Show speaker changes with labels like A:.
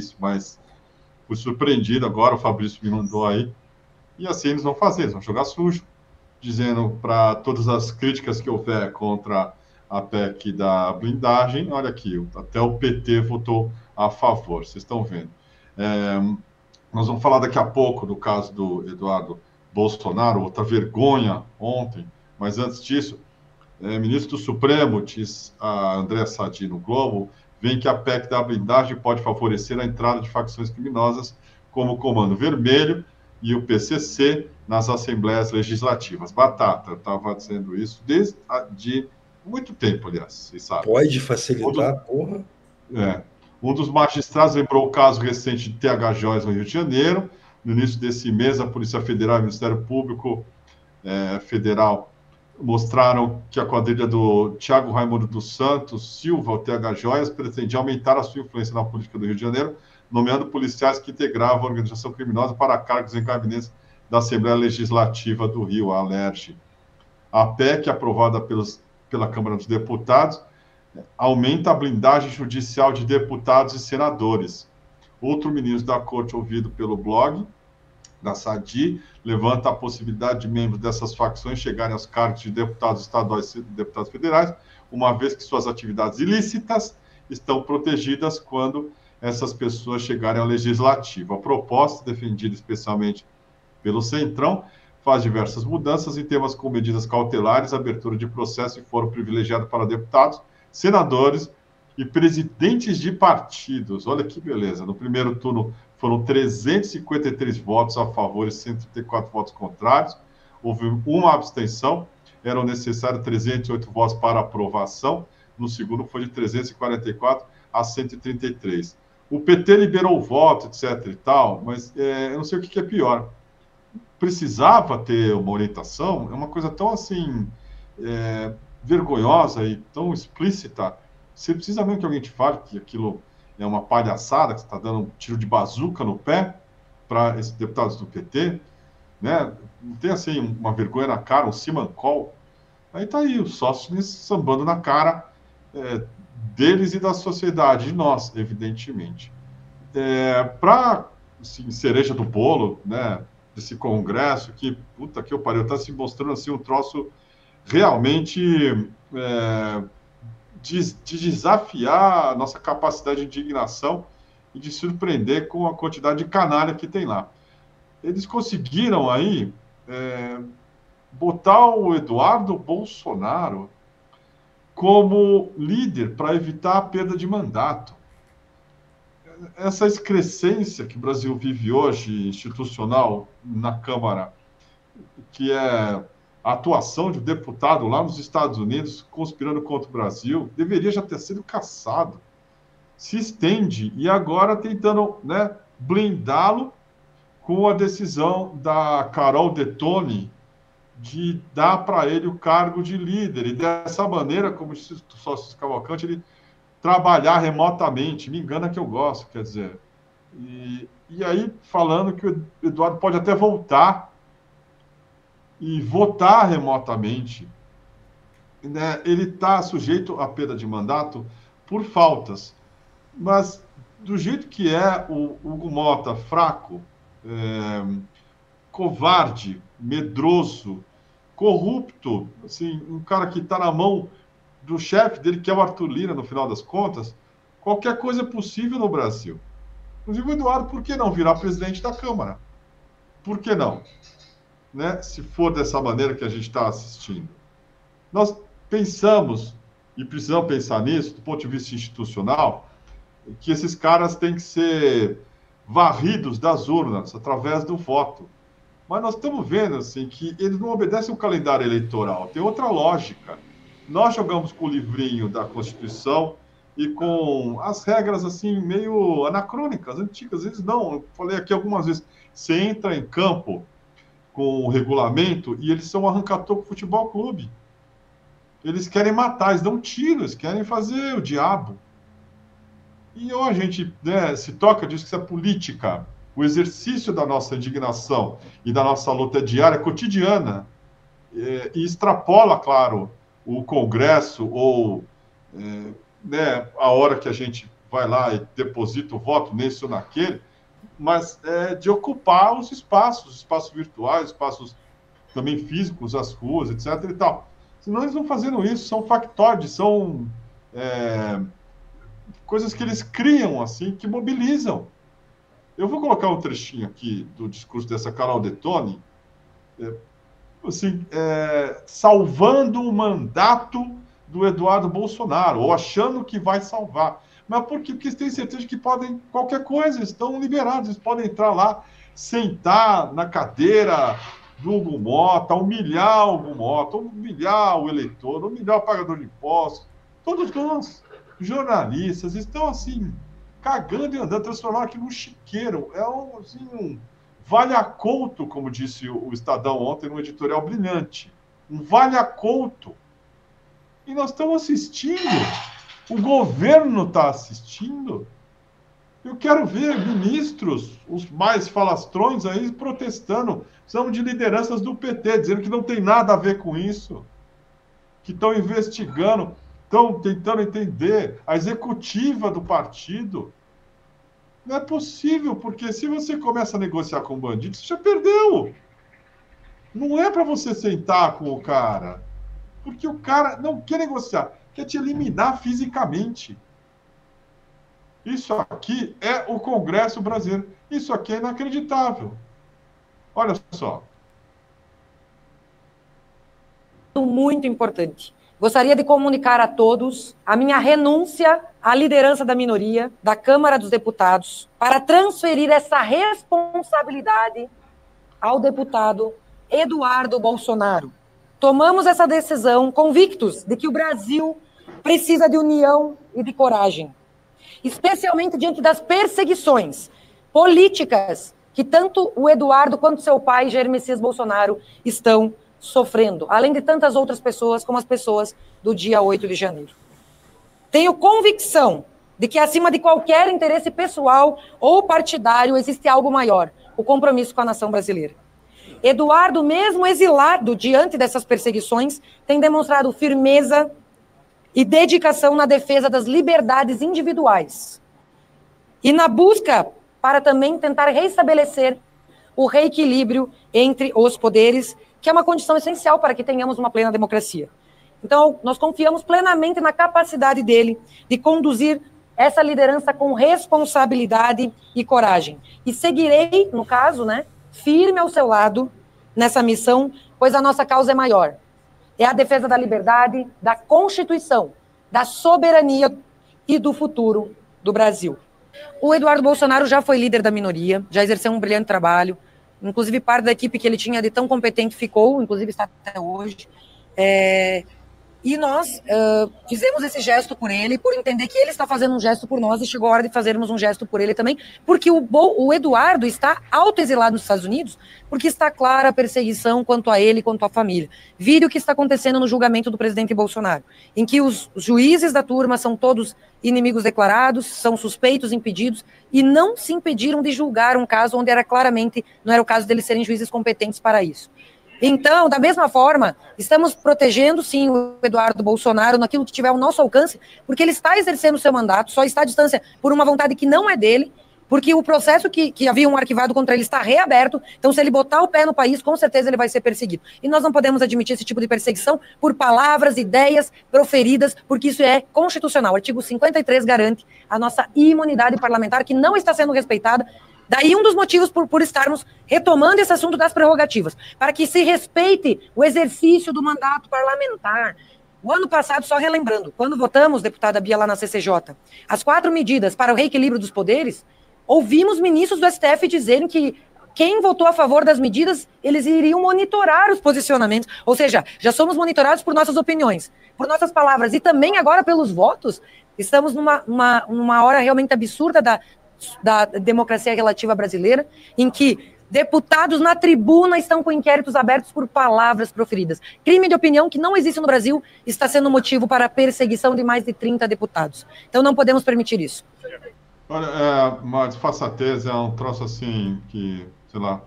A: isso, mas fui surpreendido agora, o Fabrício me mandou aí, e assim eles vão fazer, eles vão jogar sujo, dizendo para todas as críticas que houver contra a PEC da blindagem, olha aqui, até o PT votou a favor, vocês estão vendo. Nós vamos falar daqui a pouco do caso do Eduardo Bolsonaro, outra vergonha ontem, mas antes disso, ministro do Supremo, diz a Andréa Sadi no Globo, vem que a PEC da blindagem pode favorecer a entrada de facções criminosas como o Comando Vermelho e o PCC nas assembleias legislativas. Batata, eu estava dizendo isso desde de muito tempo, aliás, vocês sabem.
B: Pode facilitar, porra.
A: Um dos magistrados lembrou o caso recente de TH Joias no Rio de Janeiro. No início desse mês, a Polícia Federal e o Ministério Público Federal mostraram que a quadrilha do Thiago Raimundo dos Santos Silva, o TH Joias, pretendia aumentar a sua influência na política do Rio de Janeiro, nomeando policiais que integravam a organização criminosa para cargos em gabinetes da Assembleia Legislativa do Rio, a ALERJ. A PEC, aprovada pela Câmara dos Deputados, aumenta a blindagem judicial de deputados e senadores. Outro ministro da Corte, ouvido pelo blog da Sadi, levanta a possibilidade de membros dessas facções chegarem aos cargos de deputados estaduais e deputados federais, uma vez que suas atividades ilícitas estão protegidas quando essas pessoas chegarem ao legislativo. A proposta, defendida especialmente pelo Centrão, faz diversas mudanças em temas como medidas cautelares, abertura de processo e foro privilegiado para deputados, senadores e presidentes de partidos. Olha que beleza. No primeiro turno foram 353 votos a favor e 134 votos contrários. Houve uma abstenção. Eram necessários 308 votos para aprovação. No segundo foi de 344 a 133. O PT liberou o voto, etc. e tal, mas eu não sei o que é pior. Precisava ter uma orientação? É uma coisa tão assim vergonhosa e tão explícita. Você precisa mesmo que alguém te fale que aquilo é uma palhaçada, que você está dando um tiro de bazuca no pé para esses deputados do PT, né? Não tem assim uma vergonha na cara, um simancol. Aí está aí, os sócios sambando na cara deles e da sociedade, de nós, evidentemente. Para assim, cereja do bolo, né, desse congresso, que, puta que eu pariu, está se mostrando assim um troço realmente de desafiar a nossa capacidade de indignação e de surpreender com a quantidade de canalha que tem lá. Eles conseguiram aí botar o Eduardo Bolsonaro como líder para evitar a perda de mandato. Essa excrescência que o Brasil vive hoje, institucional, na Câmara, que é a atuação de um deputado lá nos Estados Unidos conspirando contra o Brasil, deveria já ter sido cassado. Se estende e agora tentando, né, blindá-lo com a decisão da Carol Detoni de dar para ele o cargo de líder. E dessa maneira, como disse o sócio Cavalcante, ele trabalhar remotamente. Me engana que eu gosto, quer dizer. E aí, falando que o Eduardo pode até voltar e votar remotamente, né? Ele está sujeito à perda de mandato por faltas. Mas, do jeito que é o Hugo Mota, fraco, covarde, medroso, corrupto, assim, um cara que está na mão do chefe dele, que é o Arthur Lira, no final das contas, qualquer coisa é possível no Brasil. Inclusive, o Eduardo, por que não virar presidente da Câmara? Por que não? Né? Se for dessa maneira que a gente está assistindo. Nós pensamos, e precisamos pensar nisso, do ponto de vista institucional, que esses caras têm que ser varridos das urnas através do voto. Mas nós estamos vendo assim, que eles não obedecem o calendário eleitoral, tem outra lógica. Nós jogamos com o livrinho da Constituição e com as regras assim meio anacrônicas, antigas. Eles não, eu falei aqui algumas vezes, você entra em campo com o regulamento e eles são arranca-toco futebol clube. Eles querem matar, eles dão tiros, querem fazer o diabo. E ou a gente, né, se toca disso que isso é política, o exercício da nossa indignação e da nossa luta diária, cotidiana, e extrapola, claro, o Congresso ou né, a hora que a gente vai lá e deposita o voto nesse ou naquele, mas de ocupar os espaços virtuais, espaços também físicos, as ruas, etc. e tal. Senão eles não fazendo isso, são factoides, são coisas que eles criam, assim, que mobilizam. Eu vou colocar um trechinho aqui do discurso dessa Carol Detoni, assim, salvando o mandato do Eduardo Bolsonaro, ou achando que vai salvar. Mas por quê? Porque eles têm certeza de que podem qualquer coisa, estão liberados, eles podem entrar lá, sentar na cadeira do Hugo Mota, humilhar o Hugo Mota, humilhar o eleitor, humilhar o pagador de impostos. Todos nós, jornalistas, estão assim, cagando e andando, transformando aquilo num chiqueiro. É um vale-a-couto, como disse o Estadão ontem, num editorial brilhante. Um vale-a-couto. E nós estamos assistindo. O governo está assistindo. Eu quero ver ministros, os mais falastrões aí, protestando. Precisamos de lideranças do PT, dizendo que não tem nada a ver com isso. Que estão investigando, estão tentando entender. A executiva do partido. Não é possível, porque se você começa a negociar com bandido, você já perdeu. Não é para você sentar com o cara. Porque o cara não quer negociar, quer te eliminar fisicamente. Isso aqui é o Congresso brasileiro. Isso aqui é inacreditável. Olha só.
C: Muito importante. Gostaria de comunicar a todos a minha renúncia à liderança da minoria da Câmara dos Deputados para transferir essa responsabilidade ao deputado Eduardo Bolsonaro. Tomamos essa decisão convictos de que o Brasil precisa de união e de coragem, especialmente diante das perseguições políticas que tanto o Eduardo quanto seu pai, Jair Messias Bolsonaro, estão sofrendo, além de tantas outras pessoas, como as pessoas do dia 8 de janeiro. Tenho convicção de que, acima de qualquer interesse pessoal ou partidário, existe algo maior, o compromisso com a nação brasileira. Eduardo, mesmo exilado diante dessas perseguições, tem demonstrado firmeza e dedicação na defesa das liberdades individuais e na busca para também tentar restabelecer o reequilíbrio entre os poderes, que é uma condição essencial para que tenhamos uma plena democracia. Então, nós confiamos plenamente na capacidade dele de conduzir essa liderança com responsabilidade e coragem. E seguirei, no caso, firme ao seu lado nessa missão, pois a nossa causa é maior. É a defesa da liberdade, da Constituição, da soberania e do futuro do Brasil. O Eduardo Bolsonaro já foi líder da minoria, já exerceu um brilhante trabalho, inclusive parte da equipe que ele tinha de tão competente ficou, inclusive está até hoje. E nós fizemos esse gesto por ele, por entender que ele está fazendo um gesto por nós, e chegou a hora de fazermos um gesto por ele também, porque o Eduardo está autoexilado nos Estados Unidos, porque está clara a perseguição quanto a ele, quanto à família. Vire o que está acontecendo no julgamento do presidente Bolsonaro, em que os juízes da turma são todos inimigos declarados, são suspeitos, impedidos, e não se impediram de julgar um caso onde era claramente, não era o caso deles serem juízes competentes para isso. Então, da mesma forma, estamos protegendo, sim, o Eduardo Bolsonaro naquilo que tiver ao nosso alcance, porque ele está exercendo o seu mandato, só está à distância por uma vontade que não é dele, porque o processo que havia um arquivado contra ele está reaberto, então se ele botar o pé no país, com certeza ele vai ser perseguido. E nós não podemos admitir esse tipo de perseguição por palavras, ideias proferidas, porque isso é constitucional. O artigo 53 garante a nossa imunidade parlamentar, que não está sendo respeitada. Daí um dos motivos por estarmos retomando esse assunto das prerrogativas, para que se respeite o exercício do mandato parlamentar. O ano passado, só relembrando, quando votamos, deputada Bia, lá na CCJ, as 4 medidas para o reequilíbrio dos poderes, ouvimos ministros do STF dizerem que quem votou a favor das medidas, eles iriam monitorar os posicionamentos, ou seja, já somos monitorados por nossas opiniões, por nossas palavras, e também agora pelos votos. Estamos numa hora realmente absurda da democracia relativa brasileira, em que deputados na tribuna estão com inquéritos abertos por palavras proferidas. Crime de opinião que não existe no Brasil está sendo motivo para a perseguição de mais de 30 deputados. Então não podemos permitir isso.
A: Olha, uma desfaçatez é um troço assim que, sei lá,